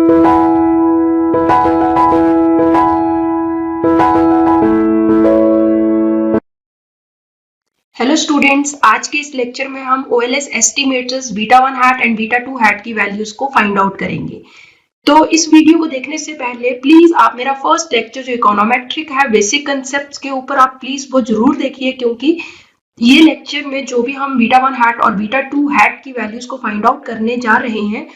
Hello students, आज के इस लेक्चर में हम OLS estimators beta 1 hat and beta 2 hat की वैल्यूज को फाइंड आउट करेंगे। तो इस वीडियो को देखने से पहले प्लीज आप मेरा फर्स्ट लेक्चर जो इकोनोमेट्रिक है बेसिक कंसेप्ट्स के ऊपर आप प्लीज वो जरूर देखिए, क्योंकि ये लेक्चर में जो भी हम बीटा 1 हैट और बीटा 2 हैट की वैल्यूज को फाइंड आउट करने जा रहे हैं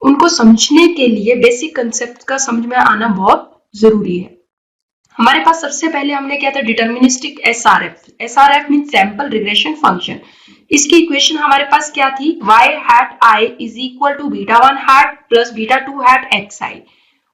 उनको समझने के लिए बेसिक कंसेप्ट का समझ में आना बहुत जरूरी है। हमारे पास सबसे पहले हमने क्या था, deterministic SRF mean sample regression function. इसकी इक्वेशन हमारे पास क्या थी, y hat I is equal to beta 1 hat plus beta 2 hat xi।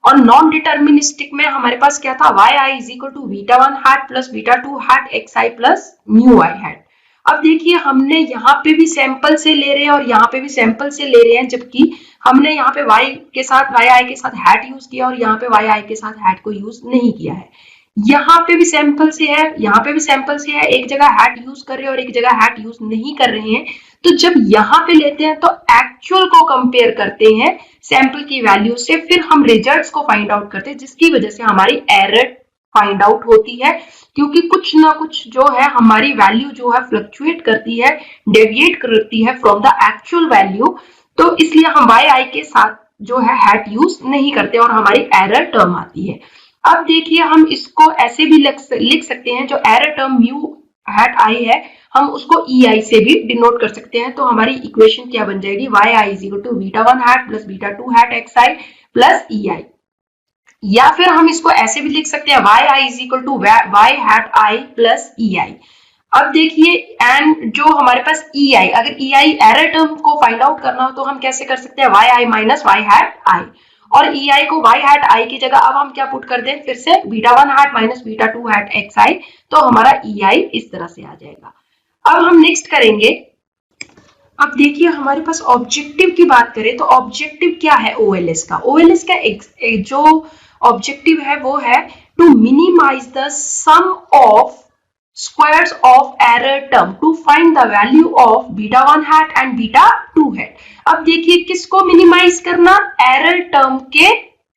और नॉन डिटर्मिनिस्टिक में हमारे पास क्या था, yi is equal to beta 1 hat plus beta 2 hat xi plus mu i hat. अब देखिए हमने यहाँ पे भी सैंपल से ले रहे हैं और यहाँ पे भी सैंपल से ले रहे हैं, जबकि हमने यहाँ पे y के साथ yi के साथ हैट यूज किया और यहाँ पे yi के साथ हैट को यूज नहीं किया है। यहाँ पे भी सैंपल से है, यहाँ पे भी सैंपल से है, एक जगह हैट यूज कर रहे हैं और एक जगह हैट यूज नहीं कर रहे हैं। तो जब यहाँ पे लेते हैं तो एक्चुअल को कंपेयर करते हैं सैंपल की वैल्यू से, फिर हम रिजल्ट्स को फाइंड आउट करते हैं, जिसकी वजह से हमारी एरर फाइंड आउट होती है, क्योंकि कुछ ना कुछ जो है हमारी वैल्यू जो है फ्लक्चुएट करती है, डेविएट करती है फ्रॉम द एक्चुअल वैल्यू। तो इसलिए हम yi के साथ जो है हैट यूज नहीं करते और हमारी एरर टर्म आती है। अब देखिए हम इसको ऐसे भी लिख सकते हैं, जो एरर टर्म म्यू हैट आई है हम उसको ei से भी डिनोट कर सकते हैं। तो हमारी इक्वेशन क्या बन जाएगी, yi is equal to beta 1 hat plus beta 2 hat xi plus ei। या फिर हम इसको ऐसे भी लिख सकते हैं, yi is equal to y hat i plus ei। अब देखिए एंड जो हमारे पास ei, अगर ei एरर टर्म को फाइंड आउट करना हो तो हम कैसे कर सकते हैं, yi minus y hat i, और ei को y हैट i की जगह अब हम क्या पुट कर दें, फिर से beta 1 hat minus beta 2 hat xi, तो हमारा ei इस तरह से आ जाएगा। अब हम नेक्स्ट करेंगे। अब देखिए हमारे पास ऑब्जेक्टिव की बात करें तो ऑब्जेक्टिव क्या है OLS का, OLS का जो ऑब्जेक्टिव है वो है to minimise the sum of squares of error term to find the value of beta 1 hat and beta 2 hat. अब देखिए किसको मिनिमाइज करना, एरर टर्म के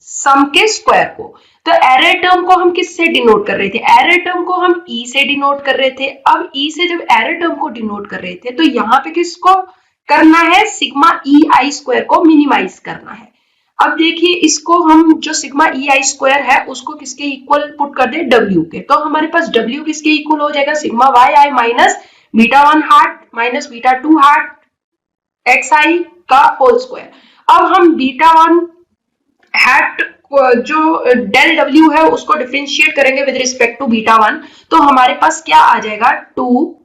सम के स्क्वायर को। तो एरर टर्म को हम किससे डिनोट कर रहे थे, एरर टर्म को हम e से डिनोट कर रहे थे। अब e से जब एरर टर्म को डिनोट कर रहे थे तो यहाँ पे किसको करना है, सिग्मा ei स्क्वायर को मिनिमाइज करना है। अब देखिए इसको हम जो सिग्मा ei स्क्वायर है उसको किसके इक्वल पुट कर दे, w के। तो हमारे पास w किसके इक्वल हो जाएगा, sigma yi minus beta 1 hat minus beta 2 hat xi का होल स्क्वायर। अब हम बीटा 1 हैट जो डेल w है उसको डिफरेंशिएट करेंगे विद रिस्पेक्ट टू बीटा 1, तो हमारे पास क्या आ जाएगा, 2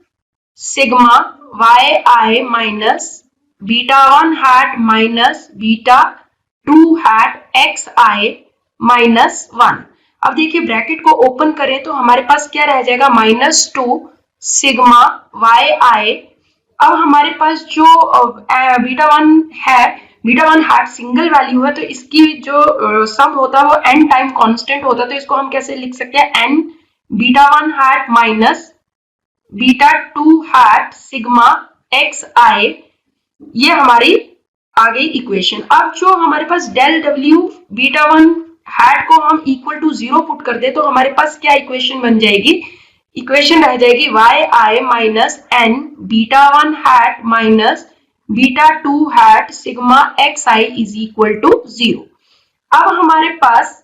sigma yi minus beta 1 hat minus beta 2 hat xi minus 1। अब देखिए ब्रैकेट को ओपन करें तो हमारे पास क्या रह जाएगा, माइनस 2 सिग्मा yi। अब हमारे पास जो बीटा 1 है, बीटा 1 हैट सिंगल वैल्यू है, तो इसकी जो सम होता है वो n टाइम कांस्टेंट होता है, तो इसको हम कैसे लिख सकते हैं, n beta 1 hat minus beta 2 hat sigma xi। ये हमारी आ गई इक्वेशन। अब जो हमारे पास डेल w बीटा 1 हैट को हम इक्वल टू 0 पुट कर दे तो हमारे पास क्या इक्वेशन बन जाएगी, इक्वेशन रह जाएगी yi minus n beta 1 hat minus beta 2 hat sigma xi is equal to 0। अब हमारे पास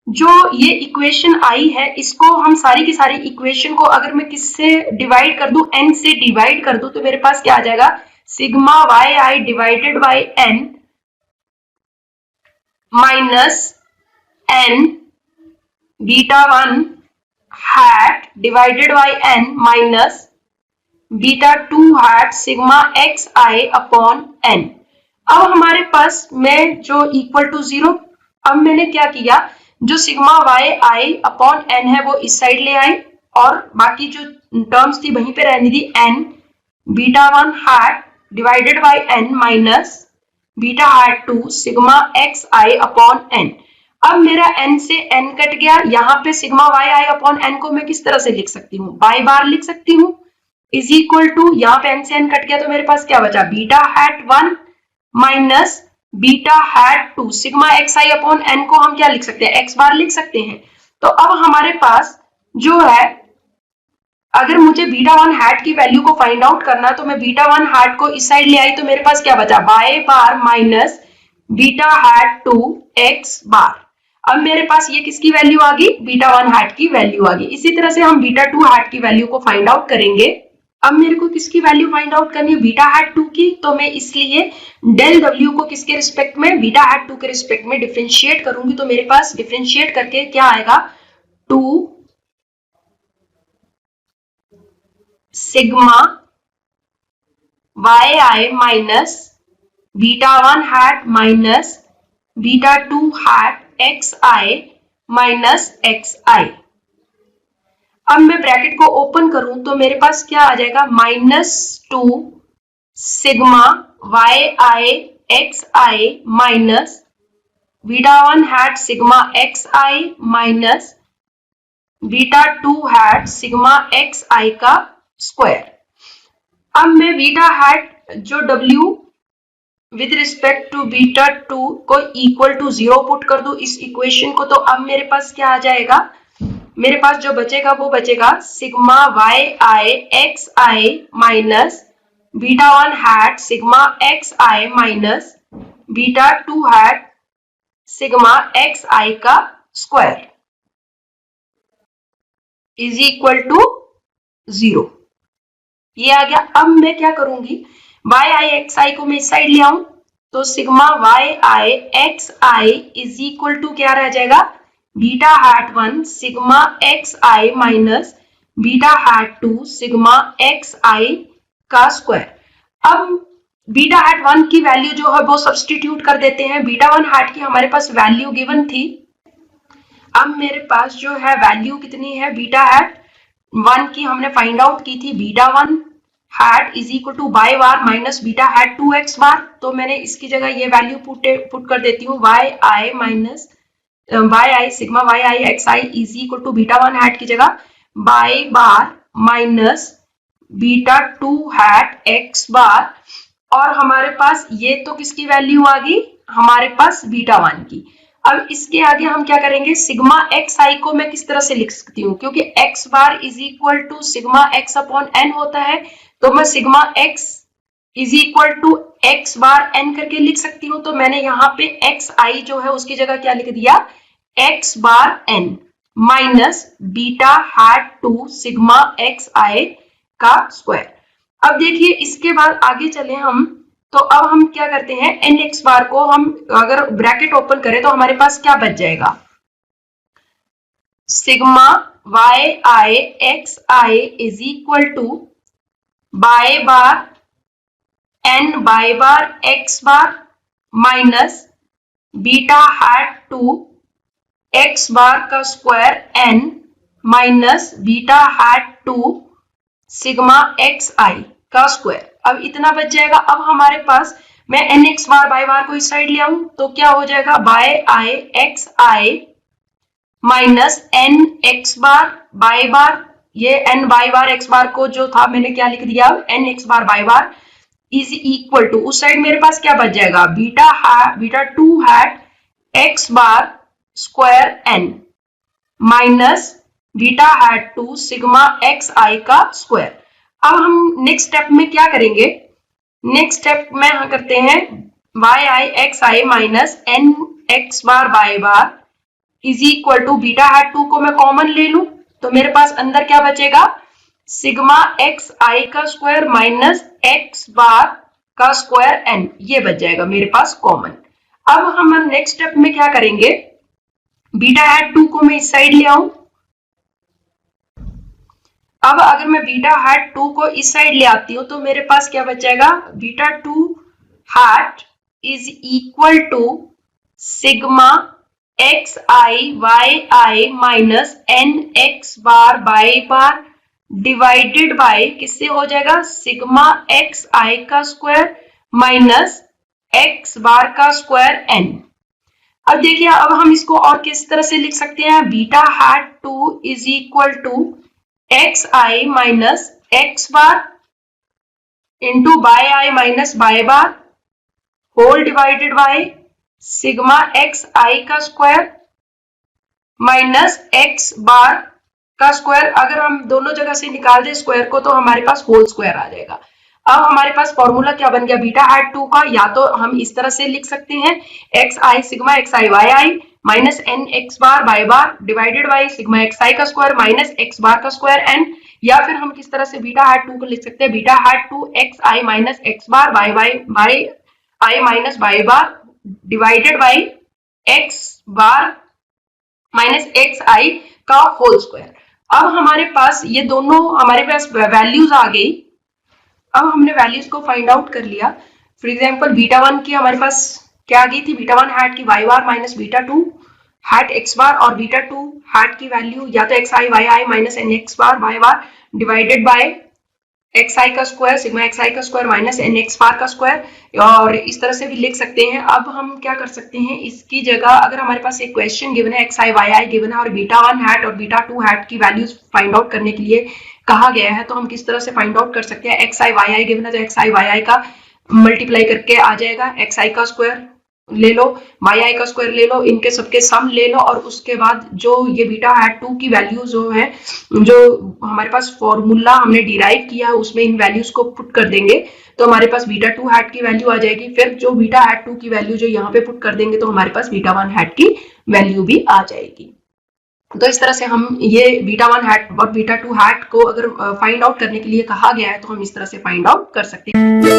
जो ये इक्वेशन आई है इसको हम सारी की सारी इक्वेशन को अगर मैं किससे डिवाइड कर दूं, n से डिवाइड कर दूं, तो मेरे पास क्या आ जाएगा, sigma yi divided by n minus n beta 1 hat divided by n minus beta 2 hat sigma xi upon n। अब हमारे पास में जो इक्वल टू 0, अब मैंने क्या किया, जो सिग्मा yi अपॉन n है वो इस साइड ले आई और बाकी जो टर्म्स थी वहीं पे रहने दी, n beta 1 hat divided by n minus beta hat 2 sigma xi upon n। अब मेरा n से n कट गया, यहाँ पे सिग्मा yi अपॉन n को मैं किस तरह से लिख सकती हूँ, बाई बार लिख सकती हूँ, इज इक्वल टू यहाँ पे n से n कट गया तो मेरे पास क्या बचा, beta hat 1 minus beta hat 2 sigma x i upon n को हम क्या लिख सकते हैं, एक्स बार लिख सकते हैं। तो अब हमारे पास जो है, अगर मुझे बीटा वन हैट की वैल्यू को फाइंड आउट करना तो मैं बीटा वन हैट को इस साइड ले आई तो मेरे पास क्या बचा, Y bar minus beta hat 2 x बार। अब मेरे पास ये किसकी वैल्यू आ गई, बीटा वन हैट की वैल्यू आ गई। इसी तरह से हम बीटा टू हैट की वैल्यू को फाइंड आउट करेंगे। अब मेरे को किसकी वैल्यू फाइंड आउट करनी है, बीटा हैट 2 की। तो मैं इसलिए डेल डब्ल्यू को किसके रिस्पेक्ट में, बीटा हैट 2 के रिस्पेक्ट में डिफरेंशिएट करूंगी। तो मेरे पास डिफरेंशिएट करके क्या आएगा, 2 sigma y i minus beta one hat minus beta two hat x i minus x i. अब मैं ब्रैकेट को ओपन करूं तो मेरे पास क्या आ जाएगा, -2 sigma y i x i minus beta one hat sigma x i minus beta two hat sigma x i का स्क्वायर। अब मैं बीटा हैट जो W with respect to beta 2 को इक्वल टू 0 पुट कर दू इस इक्वेशन को। तो अब मेरे पास क्या आ जाएगा, मेरे पास जो बचेगा वो बचेगा sigma y i x i minus beta one hat sigma x i minus beta two hat sigma x i का स्क्वायर इज इक्वल टू 0। ये आ गया। अब मैं क्या करूंगी, वाई आई एक्स आई को मैं इस साइड ले आऊं तो sigma y i x i is equal to क्या रह जाएगा, beta hat 1 sigma x i minus beta hat 2 sigma x i का स्क्वायर। अब बीटा हैट 1 की वैल्यू जो है वो सब्स्टिट्यूट कर देते हैं। बीटा वन हैट की हमारे पास वैल्यू गिवन थी। अब मेरे पास जो है वैल्यू कितनी है, बीटा हैट 1 की हमने फाइंड आउट की थी, beta one hat is equal to y bar minus beta hat 2 x bar. तो मैंने इसकी जगह ये वैल्यू पुट कर देती हूँ, y i minus y i sigma y i x i is equal to beta one hat की जगह y bar minus beta two hat x bar. और हमारे पास ये तो किसकी वैल्यू आ गई, हमारे पास बीटा वन की। अब इसके आगे हम क्या करेंगे, सिग्मा एक्स आई को मैं किस तरह से लिख सकती हूँ, क्योंकि x bar is equal to sigma x upon n होता है। तो मैं sigma x is equal to x bar n करके लिख सकती हूँ। तो मैंने यहाँ पे एक्स आई जो है उसकी जगह क्या लिख दिया, x bar n minus beta hat 2 sigma x i का स्क्वायर। अब देखिए इसके बाद आगे चले हम, तो अब हम क्या करते हैं, एन एक्स बार को हम अगर ब्रैकेट ओपन करें तो हमारे पास क्या बच जाएगा, sigma y i x i is equal to y bar n y bar x bar minus beta hat 2 x bar का square n minus beta hat 2 sigma x i का स्क्वायर। अब इतना बच जाएगा। अब हमारे पास मैं n x bar y bar को इस साइड ले आऊं तो क्या हो जाएगा, y i x i minus n x bar y bar, ये n y bar x bar को जो था मैंने क्या लिख दिया, n x bar y bar is equal to, उस साइड मेरे पास क्या बच जाएगा, beta two hat x bar square n minus beta hat 2 sigma x i का स्क्वायर। अब हम नेक्स्ट स्टेप में क्या करेंगे, नेक्स्ट स्टेप में हम करते हैं y i x i minus n x bar y bar is equal to beta hat 2 को मैं कॉमन ले लूं तो मेरे पास अंदर क्या बचेगा, सिग्मा एक्स आई का स्क्वायर माइनस एक्स बार का स्क्वायर एन, ये बच जाएगा मेरे पास कॉमन। अब हम नेक्स्ट स्टेप में क्या करेंगे, बीटा हैट 2 को मैं इस साइड ले आऊं। अब अगर मैं बीटा हैट 2 को इस साइड ले आती हूं तो मेरे पास क्या बचेगा, beta 2 hat is equal to sigma x i y i minus n x bar y bar divided by किससे हो जाएगा, सिग्मा एक्स आई का स्क्वायर माइनस एक्स बार का स्क्वायर एन। अब देखिए अब हम इसको और किस तरह से लिख सकते हैं, beta hat 2 is equal to x i minus x bar into y i minus y bar whole divided by sigma x i का स्क्वायर माइनस एक्स बार का स्क्वायर। अगर हम दोनों जगह से निकाल दें स्क्वायर को तो हमारे पास होल स्क्वायर आ जाएगा। अब हमारे पास फॉर्मूला क्या बन गया बीटा हैट 2 का, या तो हम इस तरह से लिख सकते हैं x i sigma x i y i minus n x bar y bar divided by sigma x i का स्क्वायर माइनस एक्स बार का स्क्वायर एन, या फिर हम किस तरह से बीटा हैट 2 को लिख सकते हैं beta hat 2 x i minus x bar y y y i minus y bar divided by x bar minus x i का होल स्क्वायर। अब हमारे पास ये दोनों हमारे पास वैल्यूज आ गई। अब हमने वैल्यूज को फाइंड आउट कर लिया। फॉर एग्जांपल बीटा 1 की हमारे पास क्या आ गई थी, बीटा 1 हैट की y bar minus beta 2 hat x bar, और बीटा 2 हैट की वैल्यू या तो x i y i minus n x bar y bar divided by x i का स्क्वायर सिग्मा एक्स आई का square minus n x bar का square, और इस तरह से भी लिख सकते हैं। अब हम क्या कर सकते हैं, इसकी जगह अगर हमारे पास एक क्वेश्चन गिवन है x i y i given है और बीटा 1 हैट और बीटा 2 हैट की वैल्यूज फाइंड आउट करने के लिए कहा गया है, तो हम किस तरह से फाइंड आउट कर सकते हैं। X i y i given है तो एक्स आई वाई आई का मल्टीप्लाई करके आ जाएगा, एक्स आई का स्क्वायर ले लो वाई आई का स्क्वायर ले लो, इनके सबके सम ले लो, और उसके बाद जो ये बीटा हैट 2 की वैल्यू जो है जो हमारे पास फॉर्मूला हमने डिराइव किया है उसमें इन वैल्यूज को पुट कर देंगे तो हमारे पास बीटा 2 हैट की वैल्यू आ जाएगी। फिर जो बीटा हैट 2 की वैल्यू जो यहाँ पे पुट कर देंगे तो हमारे पास बीटा 1 हैट की वैल्यू भी आ जाएगी। तो इस तरह से हम ये बीटा 1 हैट और बीटा 2 हैट को अगर फाइंड आउट करने के लिए कहा गया है तो हम इस तरह से फाइंड आउट कर सकते हैं।